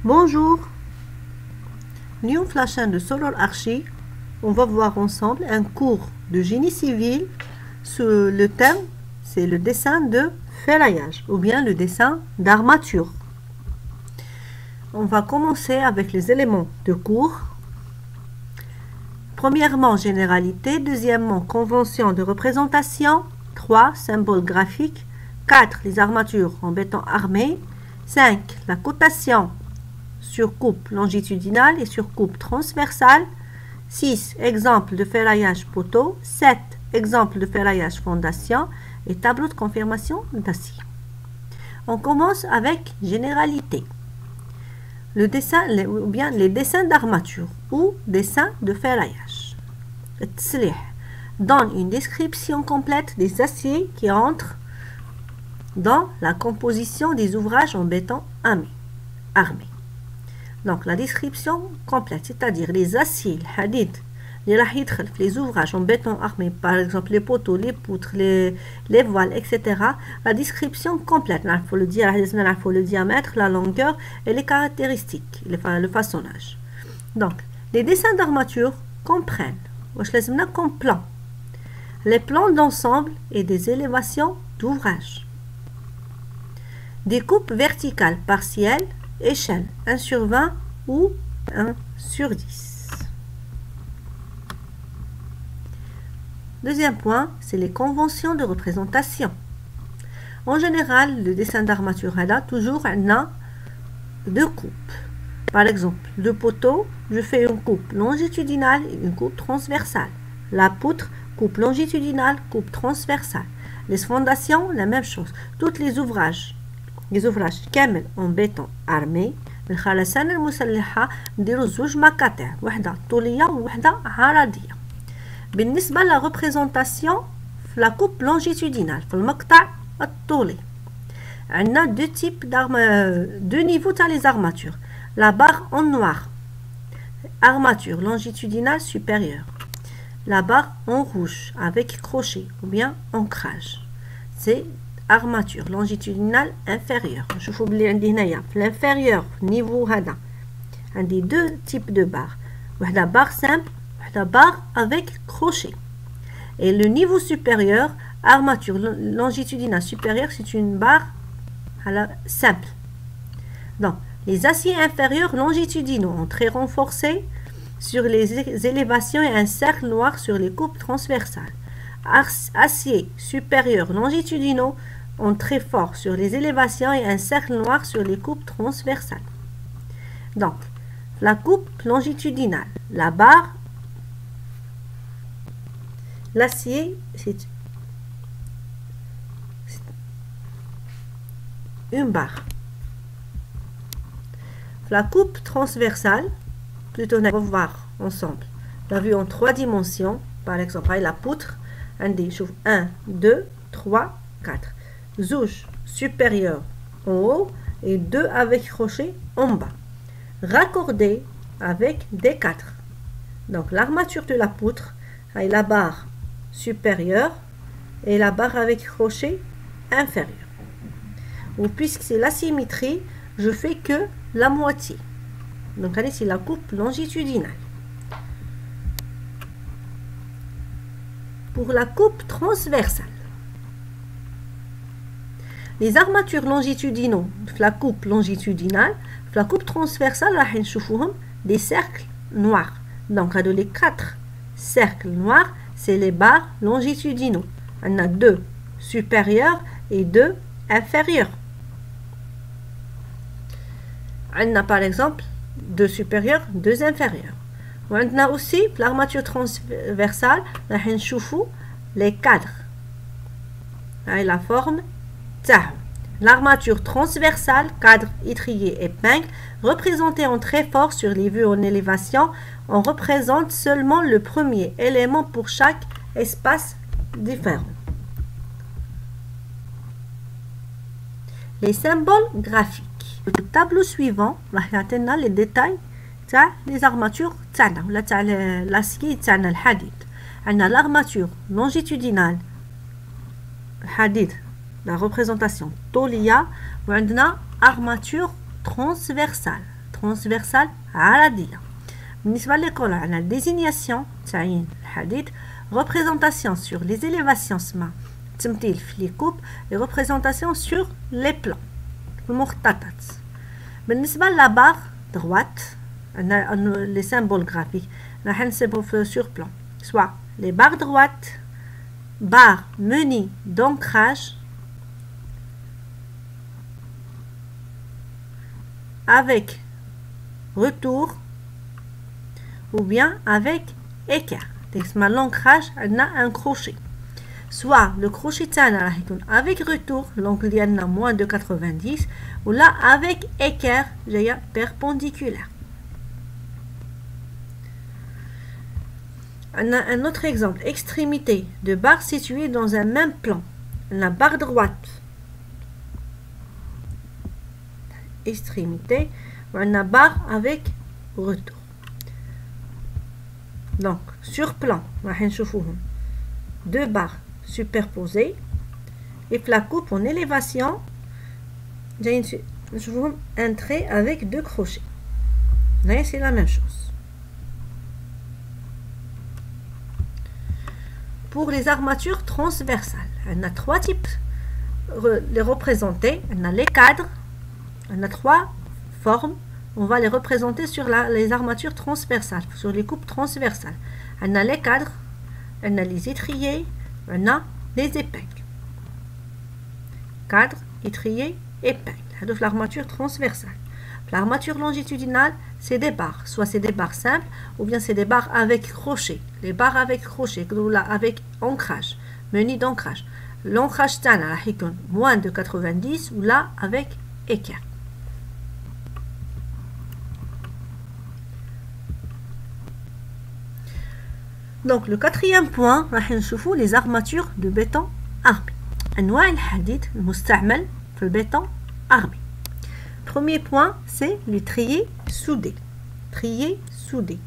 Bonjour. Nous, la chaîne de Solar Archi, on va voir ensemble un cours de génie civil sur le thème, c'est le dessin de ferraillage ou bien le dessin d'armature. On va commencer avec les éléments de cours. Premièrement, généralité. Deuxièmement, convention de représentation. 3. Symboles graphiques. 4. Les armatures en béton armé. 5. La cotation sur coupe longitudinale et sur coupe transversale. 6. Exemple de ferraillage poteau. 7. Exemple de ferraillage fondation et tableau de confirmation d'acier. On commence avec généralité. Le dessin, ou bien les dessins d'armature ou dessins de ferraillage. التسليح donne une description complète des aciers qui entrent dans la composition des ouvrages en béton armé. Donc la description complète, c'est-à-dire les aciers, le hadid, les ouvrages en béton armé, par exemple les poteaux, les poutres, les voiles, etc. La description complète, il faut le diamètre, la longueur et les caractéristiques, le façonnage. Donc, les dessins d'armature comprennent comme plan, les plans d'ensemble et des élévations d'ouvrages, des coupes verticales partielles, échelle 1/20 ou 1/10. Deuxième point, c'est les conventions de représentation. En général, le dessin d'armature a toujours deux coupes. Par exemple, le poteau, je fais une coupe longitudinale et une coupe transversale. La poutre, coupe longitudinale, coupe transversale. Les fondations, la même chose. Tous les ouvrages كامل en béton armé. الخرسانة المسلحة نديرو زوج مقاطع، وحدة طولية ووحدة عرضية. بالنسبة la représentation la coupe longitudinale في المقطع الطولي. عندنا deux niveaux تاع les armatures. La barre en noir, armature longitudinale supérieure. La barre en rouge avec crochet ou bien ancrage, c'est armature longitudinale inférieure. Je vous dis l'inférieur niveau هذا عندي deux types de barres, وحدة barre simple, وحدة barre avec crochet. Et le niveau supérieur, armature longitudinale supérieure, c'est une barre simple. Donc les aciers inférieurs longitudinaux ont très renforcé sur les élévations et un cercle noir sur les coupes transversales. Aciers supérieurs longitudinaux ont très fort sur les élévations et un cercle noir sur les coupes transversales. Donc, la coupe longitudinale, la barre, l'acier, c'est une barre. La coupe transversale, plutôt on va voir ensemble la vue en 3 dimensions. Par exemple, la poutre, 1, 2, 3, 4. Zouge supérieur en haut et 2 avec crochet en bas. Raccordé avec des 4. Donc l'armature de la poutre a la barre supérieure et la barre avec crochet inférieur. Ou puisque c'est l'asymétrie, je fais que la moitié. Donc allez, c'est la coupe longitudinale. Pour la coupe transversale, les armatures longitudinaux, la coupe longitudinale, la coupe transversale, راح نشوفوهم des cercles noirs. Donc les 4 cercles noirs, c'est les barres longitudinaux. On a 2 supérieurs et 2 inférieurs. On a par exemple 2 supérieurs, 2 inférieurs. On a aussi l'armature transversale, راح نشوفوا les cadres. La forme l'armature transversale, cadre, étrier, épingle, représentée en très fort sur les vues en élévation, on représente seulement le premier élément pour chaque espace différent. Les symboles graphiques. Le tableau suivant va يعطينا les détails تاع les armatures تاعنا ولا تاع l'acier تاعنا الحديد. عندنا l'armature longitudinale الحديد la représentation طولية وعندنا armature transversale transversale عرضية. بالنسبة للكولر عندنا désignation تعيين الحديد, représentation sur les élévations اسمها تمثيل في les coupes et représentation sur les plans المخططات. بالنسبة لا barre droite عندنا les symboles graphiques راح نسيبو sur plan, soit les barres droites, barres munies d'ancrage avec retour ou bien avec écart. L'ancrage a un crochet. Soit le crochet avec retour, l'angle est moins de 90, ou là avec écart perpendiculaire. On a un autre exemple, extrémité de barre située dans un même plan. La barre droite, extrémité, on a barre avec retour. Donc, sur plan, on va voir deux barres superposées et la coupe en élévation, je vous un trait avec deux crochets. Là, c'est la même chose. Pour les armatures transversales, on a trois types les représenter. On a les cadres, on a trois formes. On va les représenter sur les armatures transversales, sur les coupes transversales. On a les cadres, on a les étriers, on a les épingles. Cadre, étrier, épingle. C'est l'armature transversale. L'armature longitudinale, c'est des barres. Soit c'est des barres simples, ou bien c'est des barres avec crochet. Les barres avec crochet, avec ancrage, menu d'ancrage. L'ancrage est moins de 90, ou là avec écart. Donc le quatrième point, راح نشوفوا les armatures de béton armé. أنواع الحديد المستعمل في البéton armé. Premier point, c'est le trier soudé. Trier soudé.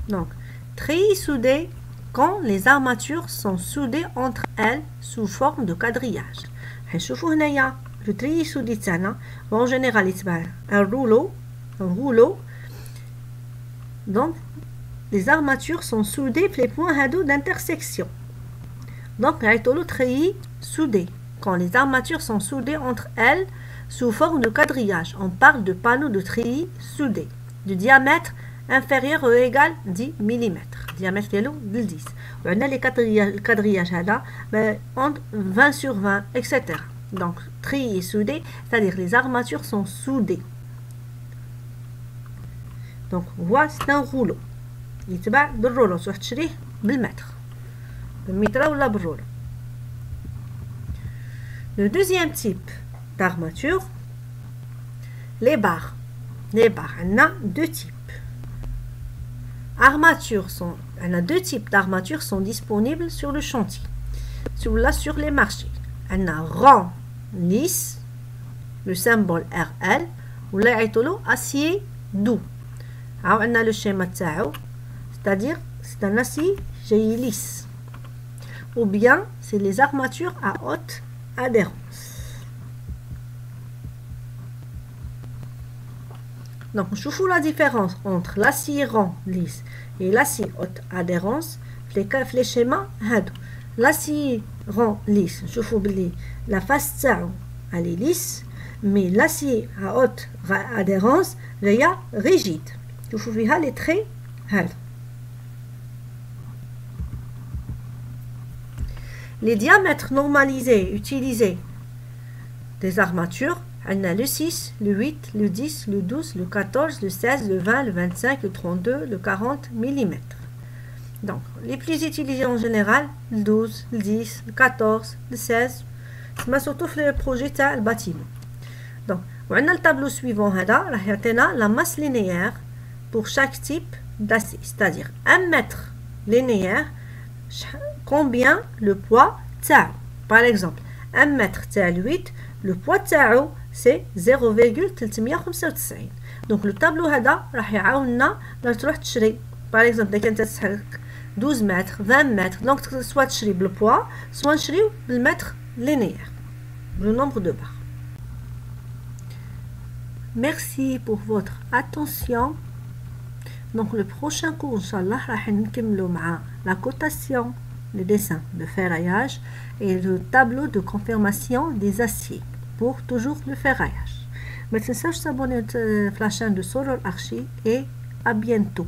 Donc, trier soudé quand les armatures sont soudées entre elles sous forme de quadrillage. هنشوفوا هنايا le trier soudé تاعنا en général يتبع un rouleau. Donc les armatures sont soudées les points d'intersection. Donc le treillis soudé quand les armatures sont soudées entre elles sous forme de quadrillage. On parle de panneaux de treillis soudés du diamètre inférieur ou égal 10 mm. Diamètre ديالو 10. وعندنا les quadrillages هذا entre 20 sur 20 etc. Donc treillis soudé, c'est-à-dire les armatures sont soudées. Donc voici c'est un rouleau. يتباع بالرولو تروح تشريه بالمتر بالمتر ولا بالرولو. Le deuxième type d'armature, les barres. Les barres, on a deux types. On a deux types d'armatures sont disponibles sur le chantier. Sur les marchés. On a rang lisse, le symbole RL, ou là acier doux. Alors on a le schéma تاعو, c'est-à-dire c'est un acier lisse. Ou bien c'est les armatures à haute adhérence. Donc je vous la différence entre l'acier rond lisse et l'acier haute adhérence. Les schémas هادو. L'acier rond lisse, je vous dis la face تاعو elle est lisse, mais l'acier à haute adhérence est rigide. Je vous فيها les traits هادو. Les diamètres normalisés utilisés des armatures, on a le 6, le 8, le 10, le 12, le 14, le 16, le 20, le 25, le 32, le 40 mm. Donc, les plus utilisés en général, le 12, le 10, le 14, le 16, mais surtout les projets de bâtiment. Donc, on a le tableau suivant, la masse linéaire pour chaque type d'acier, c'est-à-dire 1 mètre linéaire, combien le poids تاعو. Par exemple, 1 mètre تاع 8, le poids تاعو c'est 0,395. Donc le tableau هذا راح يعاوننا باش تروح تشري. Par exemple, إذا كانت تسحق 12 mètres, 20 mètres. Donc, soit تشري بالpoids, soit نشري بالmètre linéaire, le nombre de barres. Merci pour votre attention. Donc, le prochain cours, Inch'Allah, راح نكملوا مع la cotation, les dessins de ferraillage et le tableau de confirmation des aciers pour toujours le ferraillage. ما تنساوش t'abonner à la chaîne de Soror Archi et à bientôt.